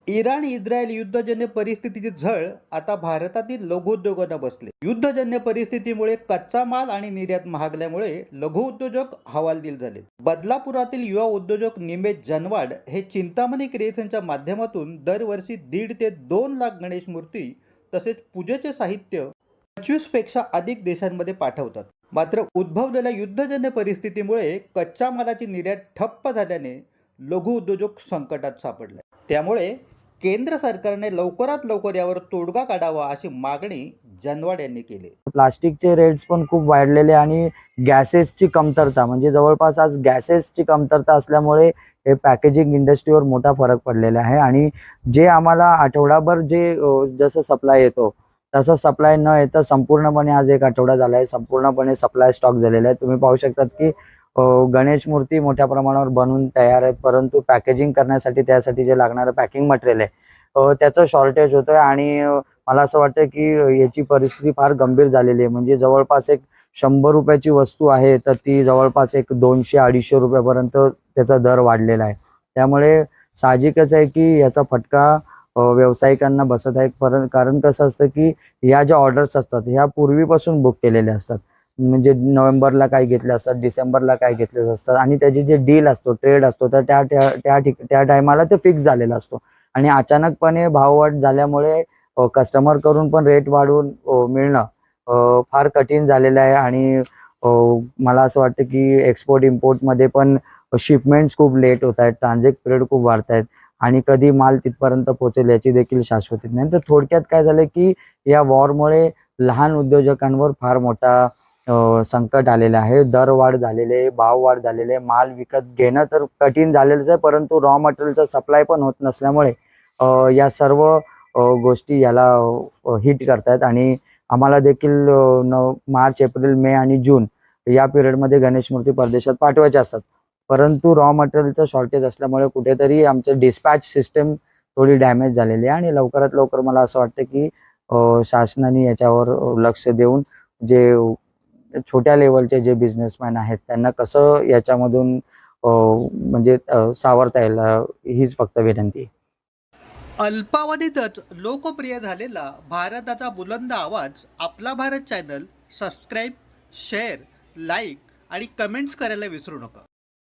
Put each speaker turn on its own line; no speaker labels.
Iran Israel युद्धजन्य परिस्थितीची झळ आता भारतातील लघुउद्योगांना बसले. युद्धजन्य परिस्थितीमुळे कच्चा माल आणि निर्यात महागल्यामुळे लघुउद्योजक हवालदिल झाले. बदलापुरातील युवा उद्योजक निमेश जनवाड हे चिंतामणी क्रिएशनच्या माध्यमातून दरवर्षी 1.5 ते 2 लाख गणेश मूर्ती तसेच पूजेचे साहित्य 25 पेक्षा अधिक देशांमध्ये पाठवतात. मात्र उद्भवलेल्या युद्धजन्य परिस्थितीमुळे कच्च्या मालाची निर्यात ठप्प झाल्याने लघु उद्योजक संकटात सापडले. त्यामुळे केंद्र सरकारने लवकरात लवकर यावर तोडगा काढावा अशी मागणी जनवाड यांनी केली.
प्लास्टिकचे रेट्स पण खूप वाढलेले आणि गॅसेसची कमतरता, म्हणजे जवळपास आज गॅसेसची कमतरता असल्यामुळे हे पॅकेजिंग इंडस्ट्रीवर मोठा फरक पडलेला आहे. आणि जे आम्हाला आठवडाभर जसं सप्लाय येतो तसं सप्लाय न येता संपूर्णपणे आज 1 आठवडा झाला आहे, संपूर्णपणे सप्लाय स्टॉक झालेला आहे. तुम्ही पाहू शकतात की गणेश मूर्ती मोठ्या प्रमाणावर बनवून तयार आहेत, परंतु पॅकेजिंग करण्यासाठी त्यासाठी जे लागणारं पॅकिंग मटेरियल आहे त्याचं शॉर्टेज होतंय. आणि मला असं वाटतं की याची परिस्थिती फार गंभीर झालेली आहे. म्हणजे जवळपास एक 100 रुपयाची वस्तू आहे तर ती जवळपास एक 200-250 रुपयापर्यंत त्याचा दर वाढलेला आहे. त्यामुळे साहजिकच आहे की याचा फटका व्यावसायिकांना बसत आहे. कारण कसं असतं की या ज्या ऑर्डर्स असतात ह्या पूर्वीपासून बुक केलेल्या असतात. म्हणजे नोव्हेंबरला काय घेतले असतात, डिसेंबरला काय घेतले असतात आणि त्याची जे डील असतो, ट्रेड असतो, तर त्या टायमाला ते फिक्स झालेला असतो. आणि अचानकपणे भाववाढ झाल्यामुळे कस्टमर करून पण रेट वाढवून मिळणं फार कठीण झालेलं आहे. आणि मला असं वाटतं की एक्सपोर्ट इम्पोर्टमध्ये पण शिपमेंट्स खूप लेट होत आहेत, ट्रान्झिट पिरियड खूप वाढत आहेत आणि कधी माल तिथपर्यंत पोहोचेल याची देखील शाश्वती नाही. तर थोडक्यात काय झालं की या वॉरमुळे लहान उद्योजकांवर फार मोठा संकट आलेलं आहे. दरवाढ झालेले आहे, भाववाढ झालेले आहे, माल विकत घेणं तर कठीण झालेलंच आहे, परंतु रॉ मटेरियलचा सप्लाय पण होत नसल्यामुळे या सर्व गोष्टी याला हिट करतायत. आणि आम्हाला देखील मार्च, एप्रिल, मे आणि जून या पिरियडमध्ये गणेश मूर्ती परदेशात पाठवायच्या असतात, परंतु रॉ मटेरियलचं शॉर्टेज असल्यामुळे कुठेतरी आमचं डिस्पॅच सिस्टम थोडी डॅमेज झालेली आहे. आणि लवकरात लवकर मला असं वाटतं की शासनाने याच्यावर लक्ष देऊन जे छोट्या लेवलचे जे बिझनेसमॅन आहेत त्यांना कसं याच्यामधून म्हणजे सावरता येईल हीच फक्त विनंती.
अल्पावधीतच लोकप्रिय झालेला भारताचा बुलंद आवाज आपला Bharat channel subscribe, share, like आणि कमेंट्स करायला विसरू नका.